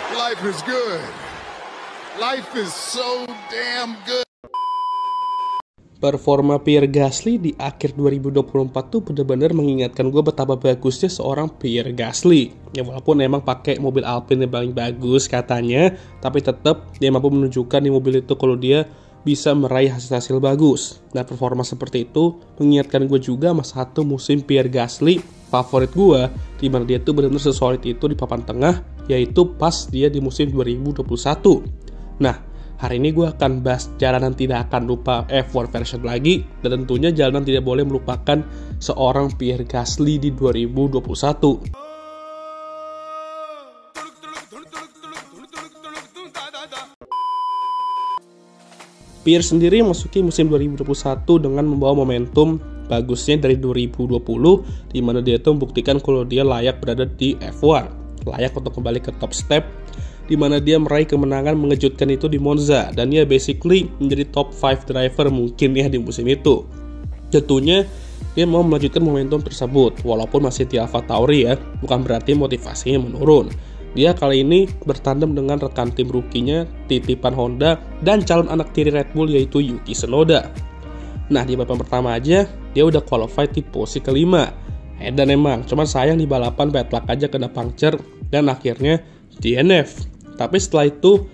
Life is good. Life is so damn good. Performa Pierre Gasly di akhir 2024 tuh bener-bener mengingatkan gue betapa bagusnya seorang Pierre Gasly. Ya walaupun emang pakai mobil Alpine yang paling bagus katanya, tapi tetap dia mampu menunjukkan di mobil itu kalau dia bisa meraih hasil-hasil bagus. Nah, performa seperti itu mengingatkan gue juga sama satu musim Pierre Gasly favorit gue, di mana dia tuh benar-benar sesolid itu di papan tengah, yaitu pas dia di musim 2021. Nah, hari ini gue akan bahas jalanan tidak akan lupa F1 version lagi, dan tentunya jalanan tidak boleh melupakan seorang Pierre Gasly di 2021. Pierre sendiri memasuki musim 2021 dengan membawa momentum bagusnya dari 2020, di mana dia itu membuktikan kalau dia layak berada di F1, layak untuk kembali ke top step, di mana dia meraih kemenangan mengejutkan itu di Monza, dan dia basically menjadi top 5 driver mungkin ya di musim itu. Tentunya dia mau melanjutkan momentum tersebut, walaupun masih di AlphaTauri ya, bukan berarti motivasinya menurun. Dia kali ini bertandem dengan rekan tim rukinya, titipan Honda, dan calon anak tiri Red Bull yaitu Yuki Tsunoda. Nah, di balapan pertama aja, dia udah qualified di posisi kelima. Dan emang, cuman sayang di balapan bad luck aja kena puncture, dan akhirnya DNF. Tapi setelah itu,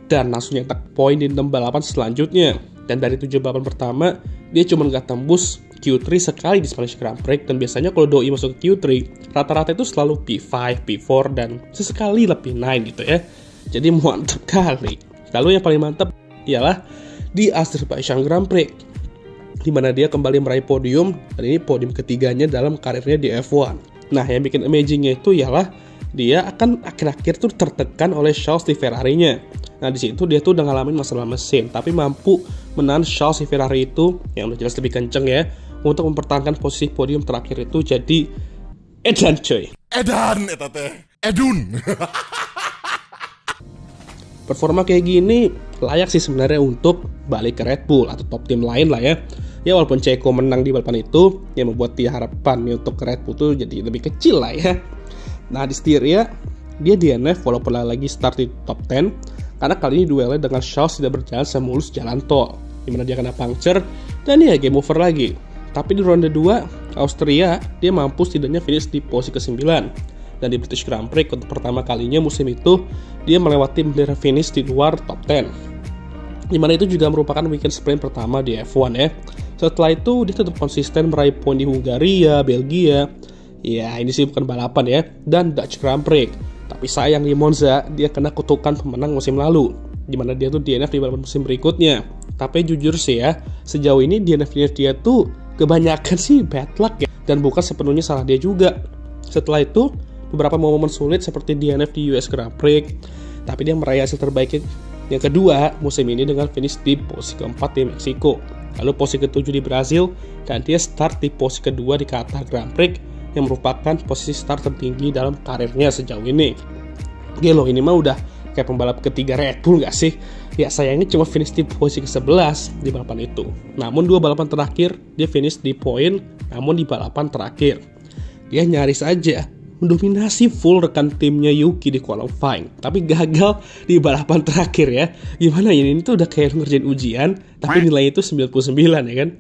dan langsung nyetak poin di 6 balapan selanjutnya. Dan dari 7 balapan pertama, dia cuma gak tembus Q3 sekali di Spanish Grand Prix, dan biasanya kalau doi masuk ke Q3 rata-rata itu selalu P5, P4, dan sesekali lah P9 gitu ya. Jadi mantap kali. Lalu yang paling mantap ialah di Azerbaijan Grand Prix, di mana dia kembali meraih podium, dan ini podium ketiganya dalam karirnya di F1. Nah, yang bikin amazingnya itu ialah dia akan akhir-akhir tuh tertekan oleh Charles di Ferrari-nya. Nah, di situ dia tuh udah ngalamin masalah mesin, tapi mampu menahan Charles di Ferrari itu, yang udah jelas lebih kenceng ya, untuk mempertahankan posisi podium terakhir itu jadi edan coy. Edan, eta teh. Edun. Performa kayak gini layak sih sebenarnya untuk balik ke Red Bull atau top tim lain lah ya. Ya walaupun Checo menang di balapan itu, yang membuat dia harapan untuk ke Red Bull tuh jadi lebih kecil lah ya. Nah, di Styria dia DNF walaupun lagi start di top 10, karena kali ini duelnya dengan Charles tidak berjalan semulus jalan tol, dimana dia kena puncture dan ya game over lagi. Tapi di ronde 2 Austria dia mampu setidaknya finish di posisi ke-9, dan di British Grand Prix untuk pertama kalinya musim itu dia melewati bendera finish di luar top 10, dimana itu juga merupakan weekend sprint pertama di F1 ya. Setelah itu dia tetap konsisten meraih poin di Hungaria, Belgia, ya ini sih bukan balapan ya, dan Dutch Grand Prix. Tapi sayang di Monza dia kena kutukan pemenang musim lalu, dimana dia tuh DNF di balapan musim berikutnya. Tapi jujur sih ya, sejauh ini DNF dia tuh kebanyakan sih bad luck ya, dan bukan sepenuhnya salah dia juga. Setelah itu beberapa momen sulit seperti DNF di US Grand Prix, tapi dia meraih hasil terbaik yang kedua musim ini dengan finish di posisi keempat di Meksiko, lalu posisi ke-7 di Brazil, dan dia start di posisi kedua di Qatar Grand Prix, yang merupakan posisi start tertinggi dalam karirnya sejauh ini. Gelo, ini mah udah kayak pembalap ketiga Red Bull gak sih? Ya sayangnya cuma finish di posisi ke-11 di balapan itu. Namun 2 balapan terakhir dia finish di poin, namun di balapan terakhir dia nyaris aja mendominasi full rekan timnya Yuki di qualifying, tapi gagal di balapan terakhir ya. Gimana ya, ini tuh udah kayak ngerjain ujian tapi nilainya itu 99 ya kan.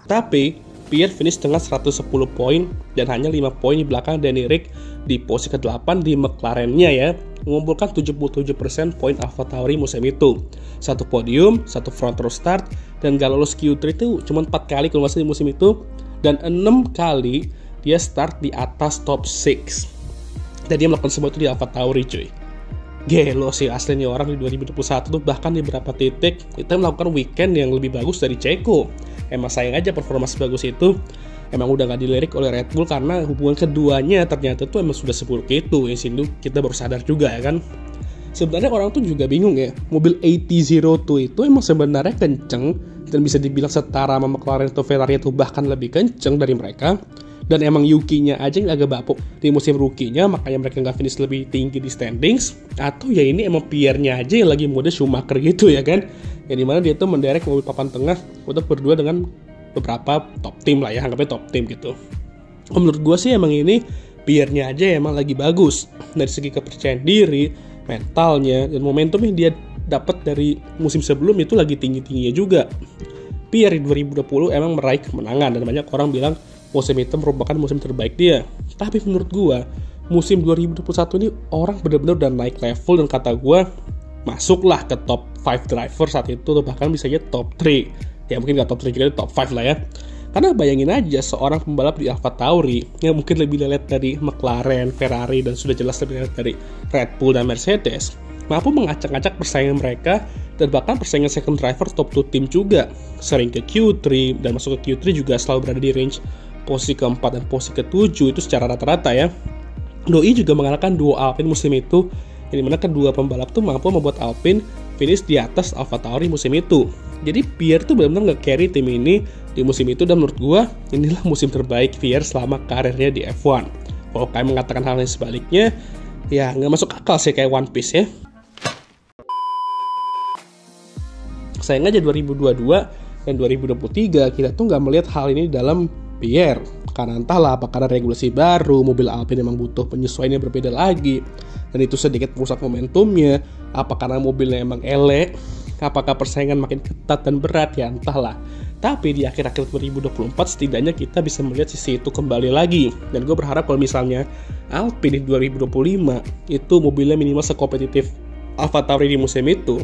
Tapi Pierre finish dengan 110 poin dan hanya 5 poin di belakang Danny Ric di posisi ke-8 di McLaren-nya ya, mengumpulkan 77% poin AlphaTauri musim itu. 1 podium, 1 front row start, dan gak lolos Q3 itu cuma 4 kali kalau masih di musim itu, dan 6 kali dia start di atas top 6. Dan dia melakukan semua itu di AlphaTauri cuy. Gelo sih aslinya orang di 2021 tuh, bahkan di beberapa titik kita melakukan weekend yang lebih bagus dari Checo. Emang sayang aja performa sebagus itu emang udah gak dilirik oleh Red Bull, karena hubungan keduanya ternyata tuh emang sudah seburuk itu. Yang sini kita baru sadar juga ya kan. Sebenarnya orang tuh juga bingung ya, mobil AT02 itu emang sebenarnya kenceng dan bisa dibilang setara sama McLaren atau Ferrari itu bahkan lebih kenceng dari mereka. Dan emang Yuki-nya aja yang agak bapuk di musim rookie-nya, makanya mereka nggak finish lebih tinggi di standings. Atau ya ini emang Pierre-nya aja yang lagi mode Schumacher gitu ya kan, yang dimana dia tuh menderek mobil papan tengah untuk berdua dengan beberapa top tim lah ya, anggapnya top tim gitu. Menurut gue sih emang ini Pierre-nya aja emang lagi bagus dari segi kepercayaan diri, mentalnya, dan momentum yang dia dapat dari musim sebelum itu lagi tinggi-tingginya juga. Pierre di 2020 emang meraih kemenangan dan banyak orang bilang musim itu merupakan musim terbaik dia. Tapi menurut gua, musim 2021 ini orang benar-benar udah naik level dan kata gua masuklah ke top 5 driver saat itu atau bahkan bisa aja top 3. Ya mungkin gak top 3 juga, top 5 lah ya. Karena bayangin aja seorang pembalap di AlphaTauri yang mungkin lebih lelet dari McLaren, Ferrari, dan sudah jelas lebih lelet dari Red Bull dan Mercedes, mampu mengacak-acak persaingan mereka dan bahkan persaingan second driver top 2 tim juga. Sering ke Q3 dan masuk ke Q3 juga selalu berada di range posisi keempat dan posisi ke-7 itu secara rata-rata ya. Doi juga mengalahkan duo Alpine musim itu, yang dimana kedua pembalap tuh mampu membuat Alpine finish di atas AlphaTauri musim itu. Jadi Pierre tuh benar-benar nge-carry tim ini di musim itu dan menurut gua inilah musim terbaik Pierre selama karirnya di F1. Kalau kalian mengatakan hal yang sebaliknya, ya nggak masuk akal sih kayak One Piece ya. Sayang aja 2022 dan 2023 kita tuh nggak melihat hal ini dalam Pierre. Karena entahlah apa karena regulasi baru, mobil Alpine memang butuh penyesuaian yang berbeda lagi, dan itu sedikit merusak momentumnya. Apa karena mobilnya emang elek, apakah persaingan makin ketat dan berat, ya entahlah. Tapi di akhir-akhir 2024 setidaknya kita bisa melihat sisi itu kembali lagi. Dan gue berharap kalau misalnya Alpine di 2025 itu mobilnya minimal sekompetitif AlphaTauri di musim itu,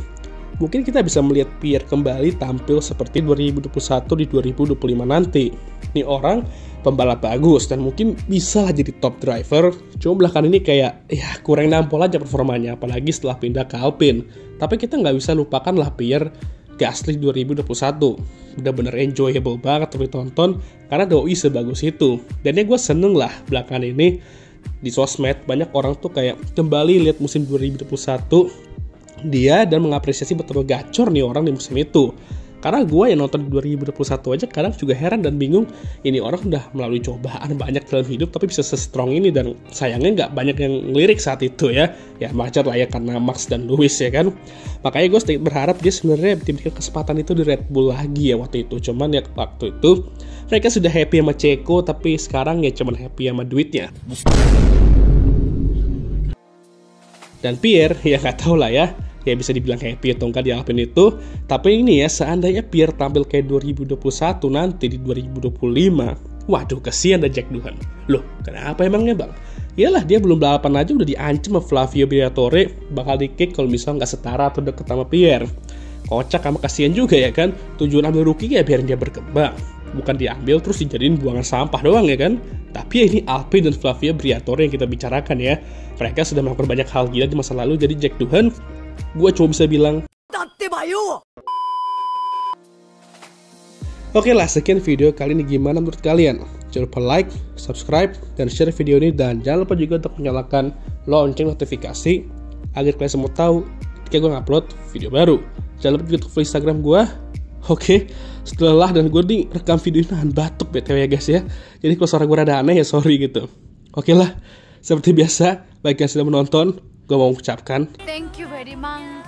mungkin kita bisa melihat Pierre kembali tampil seperti 2021 di 2025 nanti. Ini orang pembalap bagus dan mungkin bisa lah jadi top driver. Cuma belakangan ini kayak ya kurang nampol aja performanya, apalagi setelah pindah ke Alpine. Tapi kita nggak bisa lupakan lah Pierre Gasly 2021. Bener-bener enjoyable banget untuk ditonton karena doi sebagus itu. Dan ya gue seneng lah belakangan ini di sosmed banyak orang tuh kayak kembali lihat musim 2021 dia dan mengapresiasi betapa gacor nih orang di musim itu. Karena gue yang nonton di 2021 aja kadang juga heran dan bingung, ini orang udah melalui cobaan banyak dalam hidup tapi bisa se-strong ini, dan sayangnya nggak banyak yang ngelirik saat itu ya. Ya wajar lah ya karena Max dan Lewis ya kan. Makanya gue sedikit berharap dia sebenarnya diberikan kesempatan itu di Red Bull lagi ya waktu itu. Cuman ya waktu itu mereka sudah happy sama Checo, tapi sekarang ya cuman happy sama duitnya. Dan Pierre ya nggak tahu lah ya bisa dibilang happy atau enggak di Alpine itu. Tapi ini ya, seandainya Pierre tampil kayak 2021 nanti di 2025, waduh kesian dah Jack Doohan. Loh kenapa emangnya bang? Iyalah dia belum balapan aja udah diancam sama Flavio Briatore bakal di-kick kalau misalnya nggak setara atau deket sama Pierre. Kocak sama kasihan juga ya kan. Tujuan ambil rookie ya biar dia berkembang, bukan diambil terus dijadiin buangan sampah doang ya kan. Tapi ya ini Alpine dan Flavio Briatore yang kita bicarakan ya. Mereka sudah melakukan banyak hal gila di masa lalu. Jadi Jack Doohan, gue cuma bisa bilang oke lah, sekian video kali ini. Gimana menurut kalian? Jangan lupa like, subscribe, dan share video ini. Dan jangan lupa juga untuk menyalakan lonceng notifikasi agar kalian semua tahu ketika gue ngupload video baru. Jangan lupa juga untuk follow Instagram gue. Oke, setelah dan gue nih rekam video ini nahan batuk BTW ya guys ya. Jadi kalau suara gue rada aneh ya sorry gitu. Oke lah, seperti biasa bagi yang sudah menonton, gue mau mengucapkan thank you very much.